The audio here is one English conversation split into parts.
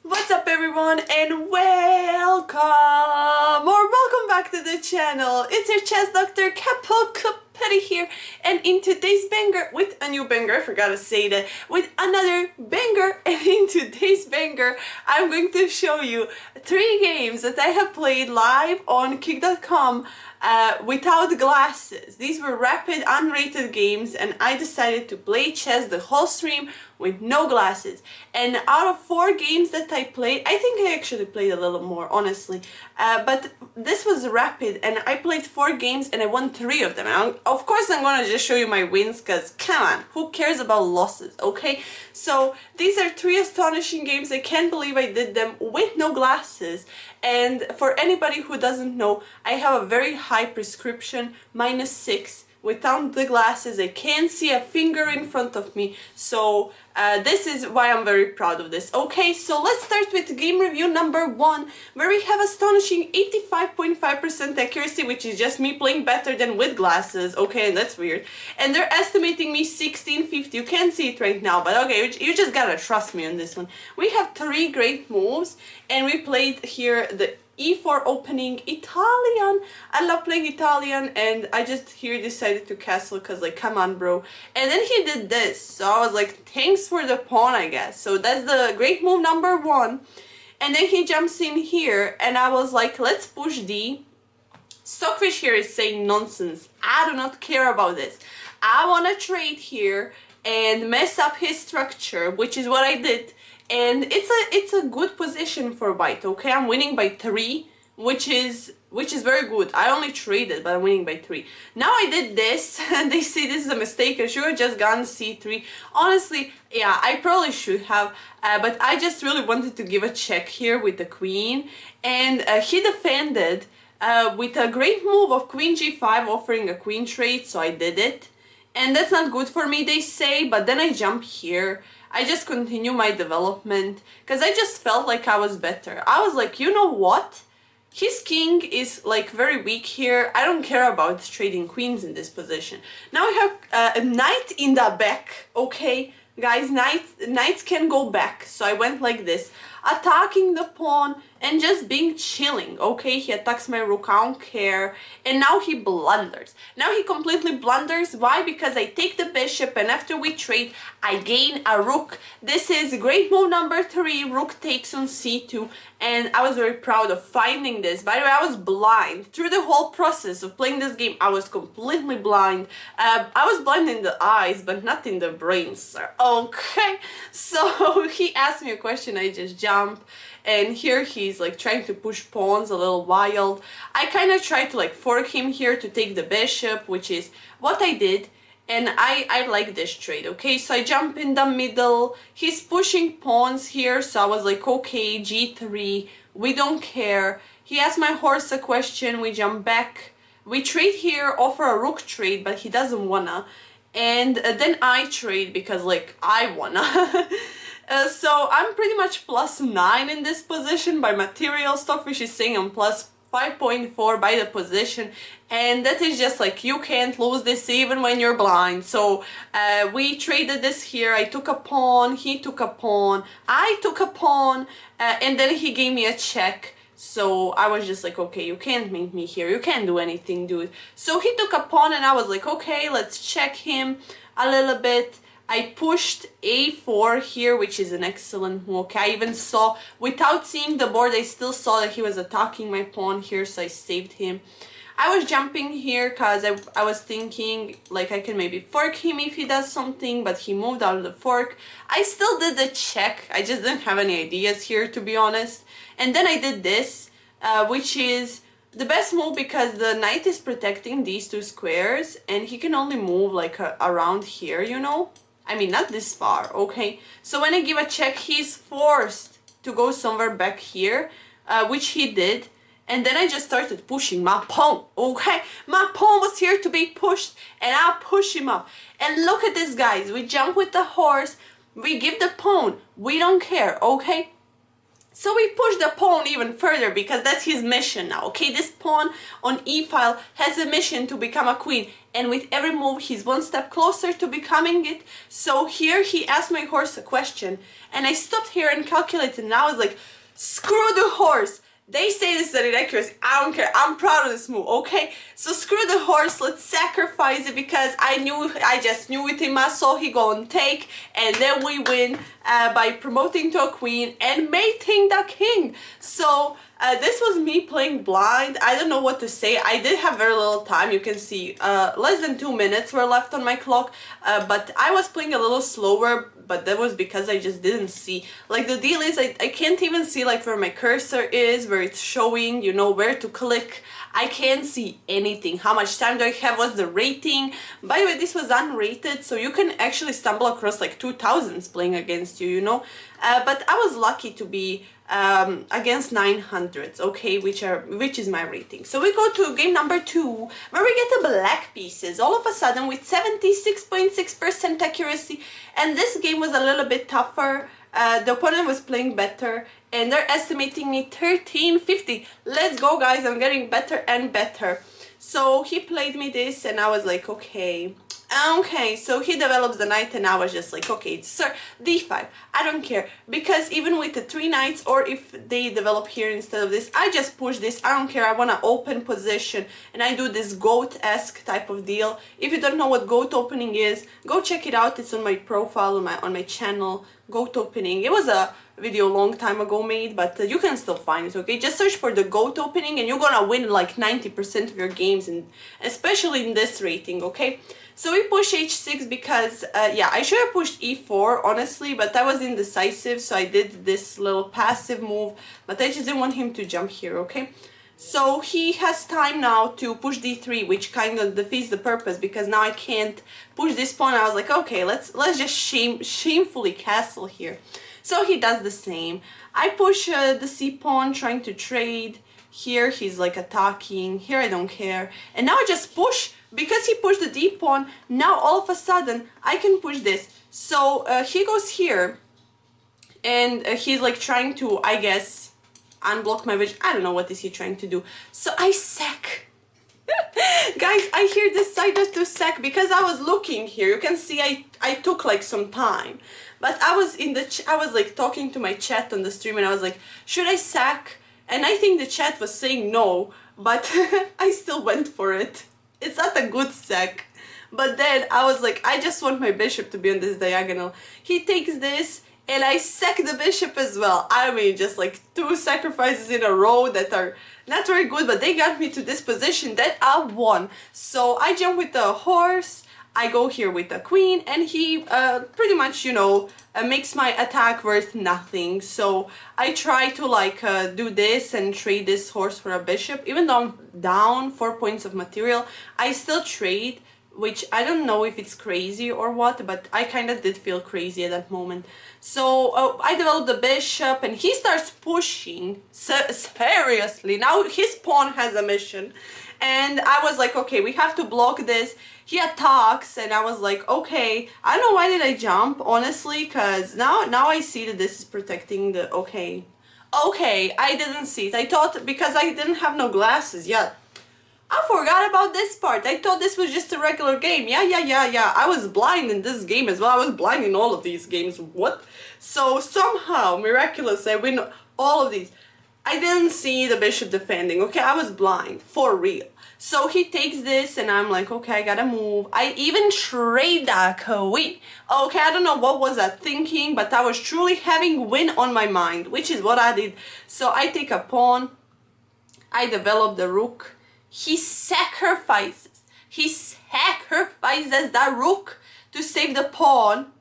What's up everyone and welcome back to the channel. It's your chess doctor CapaCapetti here, and in today's banger, with a new banger, I forgot to say that, with another banger, and in today's banger I'm going to show you 3 games that I have played live on kick.com without glasses. These were rapid unrated games and I decided to play chess the whole stream with no glasses. And out of 4 games that I played, I think I actually played a little more, honestly, but this was rapid and I played 4 games and I won 3 of them. And of course I'm gonna just show you my wins, because come on, who cares about losses, okay? So these are 3 astonishing games. I can't believe I did them with no glasses. And for anybody who doesn't know, I have a very high prescription, -6. Without the glasses, I can't see a finger in front of me, so this is why I'm very proud of this. Okay, so let's start with game review number 1, where we have astonishing 85.5% accuracy, which is just me playing better than with glasses. Okay, and that's weird. And they're estimating me 1650. You can't see it right now, but okay, you just gotta trust me on this one. We have 3 great moves, and we played here the E4 opening Italian. I love playing Italian, and I just here decided to castle because, like, come on bro. And then he did this, so I was like, thanks for the pawn, I guess. So that's the great move number 1. And then he jumps in here and I was like, let's push D. Stockfish here is saying nonsense. I do not care about this. I want to trade here and mess up his structure, which is what I did. And it's a good position for white. Okay, I'm winning by 3, which is very good. I only traded, but I'm winning by 3. Now I did this, and they say this is a mistake. I should have just gone C3. Honestly, yeah, I probably should have, but I just really wanted to give a check here with the queen, and he defended with a great move of queen g5, offering a queen trade. So I did it, and that's not good for me, they say. But then I jump here. I just continue my development because I just felt like I was better. I was like, you know what? His king is like very weak here. I don't care about trading queens in this position. Now we have a knight in the back. Okay, guys, knights can go back. So I went like this, attacking the pawn and just being chilling. Okay, he attacks my rook, I don't care. And now he blunders. Now he completely blunders. Why? Because I take the bishop, and after we trade, I gain a rook. This is great move number 3. Rook takes on c2, and I was very proud of finding this. By the way, I was blind through the whole process of playing this game. I was completely blind. I was blind in the eyes, but not in the brain, sir. Okay, so he asked me a question, I just jump. And here he's like trying to push pawns a little wild. I kind of tried to like fork him here to take the bishop, which is what I did. And I like this trade, okay? So I jump in the middle. He's pushing pawns here, so I was like, okay, g3, we don't care. He asked my horse a question, we jump back. We trade here, offer a rook trade, but he doesn't wanna. And then I trade because, like, I wanna. So I'm pretty much +9 in this position by material. Stockfish is saying I'm +5.4 by the position, and that is just like, you can't lose this even when you're blind. So we traded this here. I took a pawn, he took a pawn, I took a pawn, and then he gave me a check. So I was just like, okay, you can't make me here, you can't do anything, dude. So he took a pawn and I was like, okay, let's check him a little bit. I pushed a4 here, which is an excellent move. Okay, I even saw, without seeing the board, I still saw that he was attacking my pawn here, so I saved him. I was jumping here because I was thinking, like, I can maybe fork him if he does something, but he moved out of the fork. I still did the check. I just didn't have any ideas here, to be honest. And then I did this, which is the best move because the knight is protecting these 2 squares, and he can only move like around here, you know? I mean, not this far, okay? So when I give a check, he's forced to go somewhere back here, which he did. And then I just started pushing my pawn, okay? My pawn was here to be pushed, and I push him up. And look at this, guys. We jump with the horse, we give the pawn, we don't care, okay? So we push the pawn even further because that's his mission now, okay? This pawn on e-file has a mission to become a queen, and with every move he's one step closer to becoming it. So here he asked my horse a question, and I stopped here and calculated, and I was like, screw the horse. They say this is an inaccuracy. I don't care. I'm proud of this move, okay? So screw the horse. Let's sacrifice it because I just knew it in my soul he gonna take, and then we win by promoting to a queen and mating the king. So this was me playing blind. I don't know what to say. I did have very little time. You can see less than 2 minutes were left on my clock, but I was playing a little slower, but that was because I just didn't see. Like, the deal is I can't even see like where my cursor is, where it's showing, you know, where to click. I can't see anything. How much time do I have? What's the rating? By the way, this was unrated, so you can actually stumble across like 2000s playing against you, you know. But I was lucky to be against 900s, okay, which is my rating. So we go to game number 2, where we get the black pieces all of a sudden with 76.6% accuracy, and this game was a little bit tougher. The opponent was playing better, and they're estimating me 1350. Let's go, guys. I'm getting better and better. So he played me this, and I was like, okay. So he develops the knight, and I was just like, okay, sir, d5. I don't care, because even with the 3 knights, or if they develop here instead of this, I just push this. I don't care. I want to open position, and I do this goat-esque type of deal. If you don't know what goat opening is, go check it out. It's on my profile on my channel. Goat opening. It was a video long time ago made, but you can still find it, okay? Just search for the goat opening, and you're gonna win like 90% of your games, and especially in this rating, okay? So we push h6 because, yeah, I should have pushed e4, honestly, but I was indecisive, so I did this little passive move, but I just didn't want him to jump here, okay? So he has time now to push d3, which kind of defeats the purpose, because now I can't push this pawn. I was like, okay, let's just shamefully castle here. So he does the same. I push the c pawn, trying to trade. Here he's like attacking. Here I don't care. And now I just push. Because he pushed the d pawn, now all of a sudden I can push this. So he goes here, and he's like trying to, I guess, unblock my vision. I don't know what is he trying to do. So I sack. Guys, I here decided to sack because I was looking here. You can see I took like some time, but I was I was like talking to my chat on the stream, and I was like, should I sack? And I think the chat was saying no, but I still went for it. It's not a good sack. But then I was like, I just want my bishop to be on this diagonal. He takes this, and I sack the bishop as well. I mean, just like 2 sacrifices in a row that are not very good, but they got me to this position that I won. So I jump with the horse, I go here with the queen, and he pretty much, you know, makes my attack worth nothing. So I try to like do this and trade this horse for a bishop. Even though I'm down 4 points of material, I still trade, which I don't know if it's crazy or what, but I kind of did feel crazy at that moment. So I developed the bishop, and he starts pushing seriously. Now his pawn has a mission, and I was like, okay, we have to block this. He attacks, and I was like, okay, I don't know why did I jump, honestly, because now I see that this is protecting the, okay, I didn't see it. I thought, because I didn't have no glasses yet, I forgot about this part. I thought this was just a regular game. Yeah. I was blind in this game as well. I was blind in all of these games. What? So somehow, miraculous, I win all of these. I didn't see the bishop defending, okay? I was blind, for real. So he takes this, and I'm like, okay, I gotta move. I even trade that queen. Okay, I don't know what was I thinking, but I was truly having win on my mind, which is what I did. So I take a pawn. I develop the rook. He sacrifices that rook to save the pawn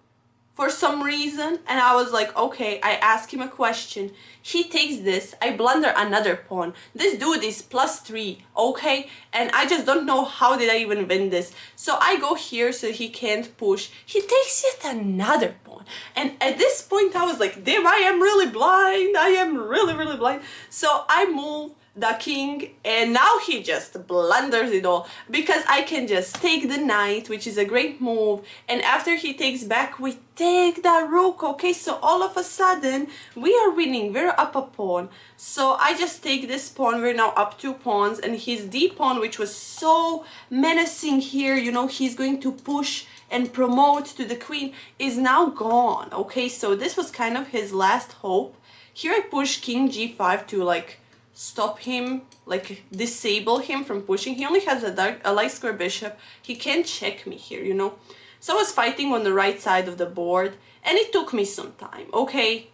for some reason, and I was like, okay, I ask him a question. He takes this, I blunder another pawn. This dude is +3, okay? And I just don't know how did I even win this. So I go here so he can't push. He takes yet another pawn. And at this point I was like, damn, I am really blind. I am really blind. So I move the king, and now he just blunders it all because I can just take the knight, which is a great move, and after he takes back, we take the rook. Okay, so all of a sudden we are winning. We're up a pawn, so I just take this pawn. We're now up 2 pawns, and his d pawn, which was so menacing here, you know, he's going to push and promote to the queen, is now gone. Okay, so this was kind of his last hope. Here I push king g5 to like stop him, like disable him from pushing. He only has a light square bishop. He can't check me here, you know. So I was fighting on the right side of the board, and it took me some time. Okay,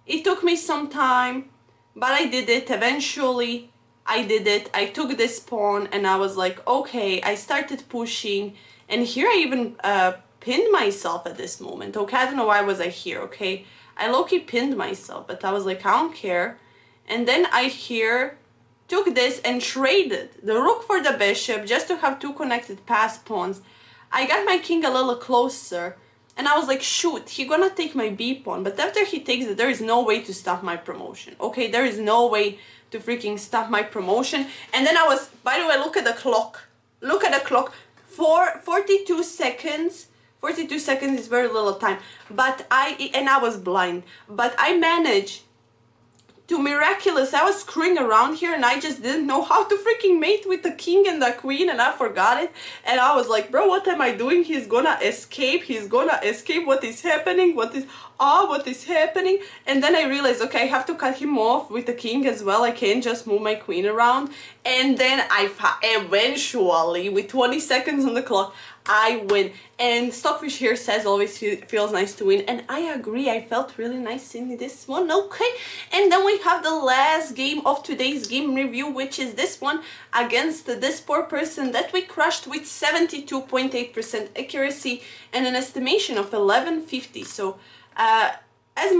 it took me some time, but I did it. Eventually I did it. I took this pawn, and I was like, okay, I started pushing, and here I even pinned myself at this moment. Okay, I don't know why was I here. Okay, I low-key pinned myself, but I was like, I don't care. And then I here took this and traded the rook for the bishop just to have 2 connected pass pawns. I got my king a little closer, and I was like, shoot, he gonna take my b pawn. But after he takes it, there is no way to stop my promotion. Okay, there is no way to freaking stop my promotion. And then I was, by the way, look at the clock. Look at the clock. 42 seconds. 42 seconds is very little time. But I was blind. But I managed to miraculous. I was screwing around here, and I just didn't know how to freaking mate with the king and the queen, and I forgot it. And I was like, bro, what am I doing? He's gonna escape. He's gonna escape. What is happening? What is happening? And then I realized, okay, I have to cut him off with the king as well. I can't just move my queen around. And then eventually, with 20 seconds on the clock, I win. And Stockfish here says always feels nice to win, and I agree. I felt really nice in this one. Okay, and then we have the last game of today's game review, which is this one against this poor person that we crushed with 72.8% accuracy and an estimation of 1150. So as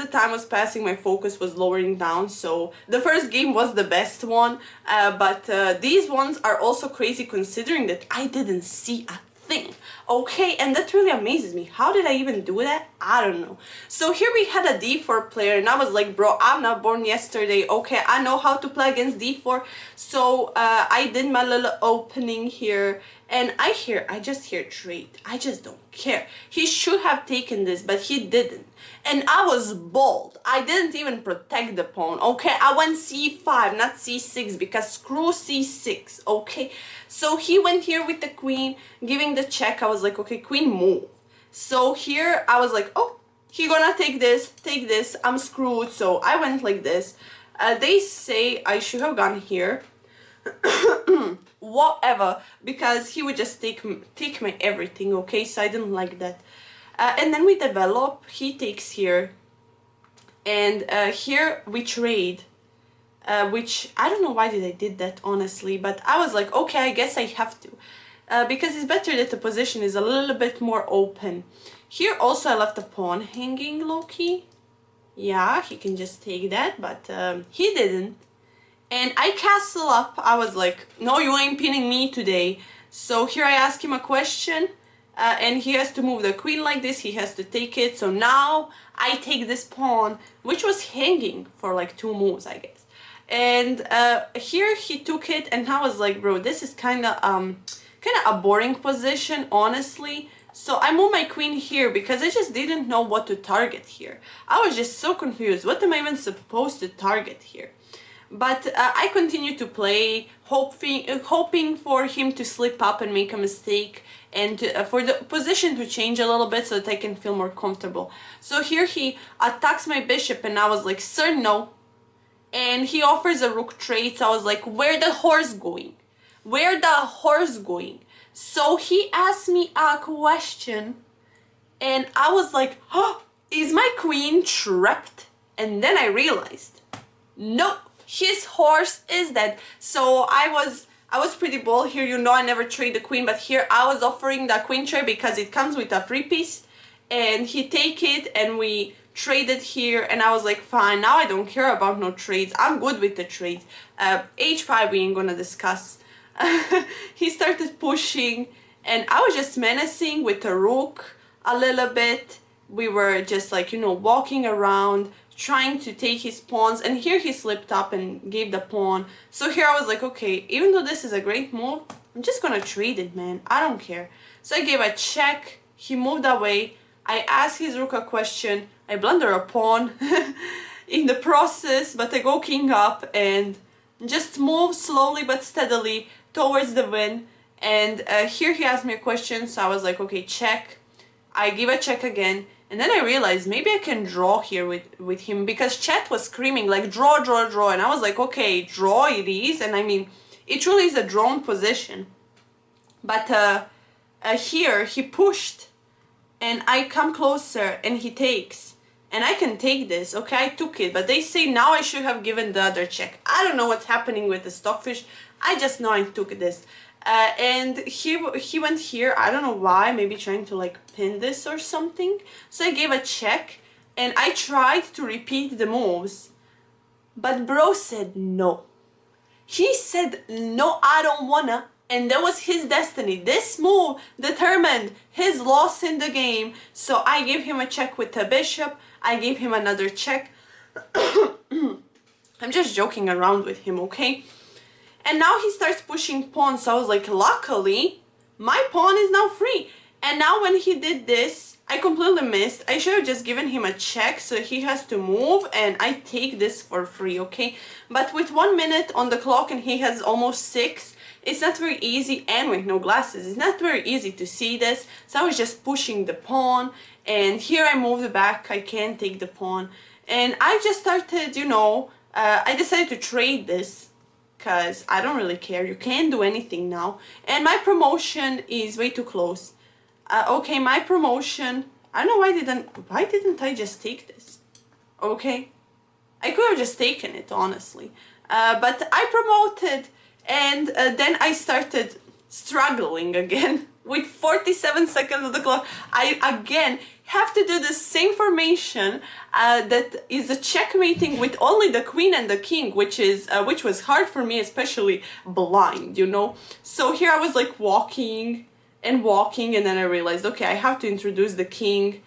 the time was passing, my focus was lowering down. So the first game was the best one, but these ones are also crazy considering that I didn't see a thing. Okay, and that really amazes me. How did I even do that? I don't know. So here we had a d4 player, and I was like, bro, I'm not born yesterday. Okay, I know how to play against d4. So I did my little opening here, and I just hear trade. I just don't care. He should have taken this, but he didn't. And I was bold. I didn't even protect the pawn. Okay, I went c5, not c6, because screw c6. Okay, so he went here with the queen, giving the check. I was like, okay, queen move. So here I was like, oh, he gonna take this, I'm screwed. So I went like this. They say I should have gone here. Whatever, because he would just take my everything. Okay, so I didn't like that. And then we develop. He takes here, and here we trade, which I don't know why did I did that, honestly, but I was like, okay, I guess I have to, because it's better that the position is a little bit more open. Here also I left the pawn hanging low-key. Yeah, he can just take that, but he didn't. And I castle up. I was like, no, you ain't pinning me today. So here I ask him a question, and he has to move the queen like this. He has to take it. So now I take this pawn, which was hanging for like 2 moves, I guess. And here he took it, and I was like, bro, this is kind of a boring position, honestly. So I moved my queen here because I just didn't know what to target here. I was just so confused. What am I even supposed to target here? But I continue to play, hoping for him to slip up and make a mistake, and for the position to change a little bit so that I can feel more comfortable. So here he attacks my bishop, and I was like, sir, no. And he offers a rook trade, so I was like, where the horse going? Where the horse going? So he asked me a question, and I was like, oh, is my queen trapped? And then I realized, no. His horse is dead. So I was pretty bold here. You know, I never trade the queen, but here I was offering the queen trade because it comes with a free piece, and he take it, and we traded here, and I was like, fine, now I don't care about no trades. I'm good with the trades. H5 we ain't gonna discuss. He started pushing, and I was just menacing with the rook a little bit, we were just like, you know, walking around trying to take his pawns, and here he slipped up and gave the pawn. So here I was like, okay, even though this is a great move, I'm just gonna trade it, man. I don't care. So I gave a check, he moved away, I asked his rook a question, I blunder a pawn in the process, but I go king up and just move slowly but steadily towards the win. And here he asked me a question, so I was like, okay, check. I give a check again, and then I realized maybe I can draw here with him, because chat was screaming like draw, draw, draw, and I was like, okay, draw it is, and I mean, it truly is a drawn position. But here he pushed, and I come closer, and he takes. And I can take this, okay, I took it, but they say now I should have given the other check. I don't know what's happening with the stockfish, I just know I took this. And he went here, I don't know why, maybe trying to like pin this or something. So I gave a check, and I tried to repeat the moves, but bro said no. He said, no, I don't wanna, and that was his destiny. This move determined his loss in the game. So I gave him a check with the bishop, I gave him another check. I'm just joking around with him, okay? And now he starts pushing pawns, so I was like, luckily, my pawn is now free. And now when he did this, I completely missed. I should have just given him a check, so he has to move, and I take this for free, okay? But with 1 minute on the clock and he has almost 6, it's not very easy, and with no glasses, it's not very easy to see this. So I was just pushing the pawn, and here I moved back, I can't take the pawn. And I just started, you know, I decided to trade this, because I don't really care, you can't do anything now. And my promotion is way too close. Okay, my promotion, I don't know why didn't I just take this? Okay, I could have just taken it, honestly. But I promoted, and then I started struggling again. With 47 seconds of the clock, I again have to do the same formation that is a checkmating with only the queen and the king, which was hard for me, especially blind, you know. So here I was like walking, and then I realized, okay, I have to introduce the king.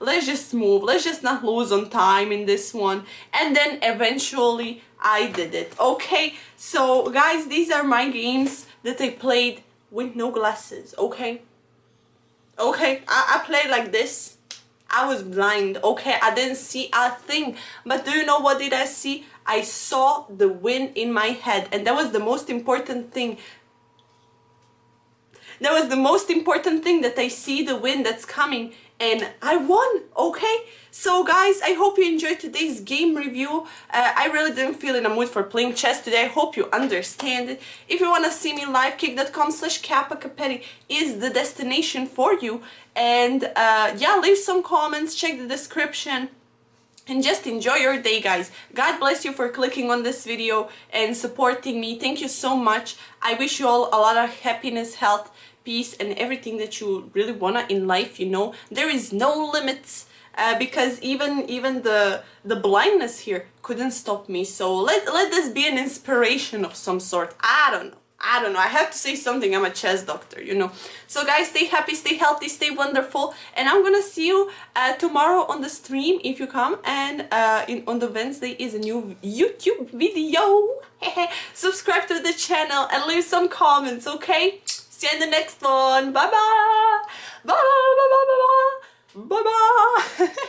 Let's just move, let's just not lose on time in this one. And then eventually I did it, okay? So guys, these are my games that I played with no glasses, okay? Okay, I played like this. I was blind, okay? I didn't see a thing. But do you know what did I see? I saw the win in my head, and that was the most important thing. That was the most important thing, that I see the win that's coming, and I won, okay? So guys, I hope you enjoyed today's game review. I really didn't feel in a mood for playing chess today. I hope you understand it. If you want to see me live, kick.com/CapaCapetti is the destination for you. And yeah, leave some comments, check the description. And just enjoy your day, guys. God bless you for clicking on this video and supporting me. Thank you so much. I wish you all a lot of happiness, health, peace, and everything that you really wanna in life, you know. There is no limits, because even the blindness here couldn't stop me. So let this be an inspiration of some sort. I don't know. I have to say something. I'm a chess doctor, you know. So guys, stay happy, stay healthy, stay wonderful, and I'm gonna see you tomorrow on the stream if you come. And on the Wednesday is a new YouTube video. Subscribe to the channel and leave some comments, okay? See you in the next one. Bye bye. Bye bye bye bye bye bye bye.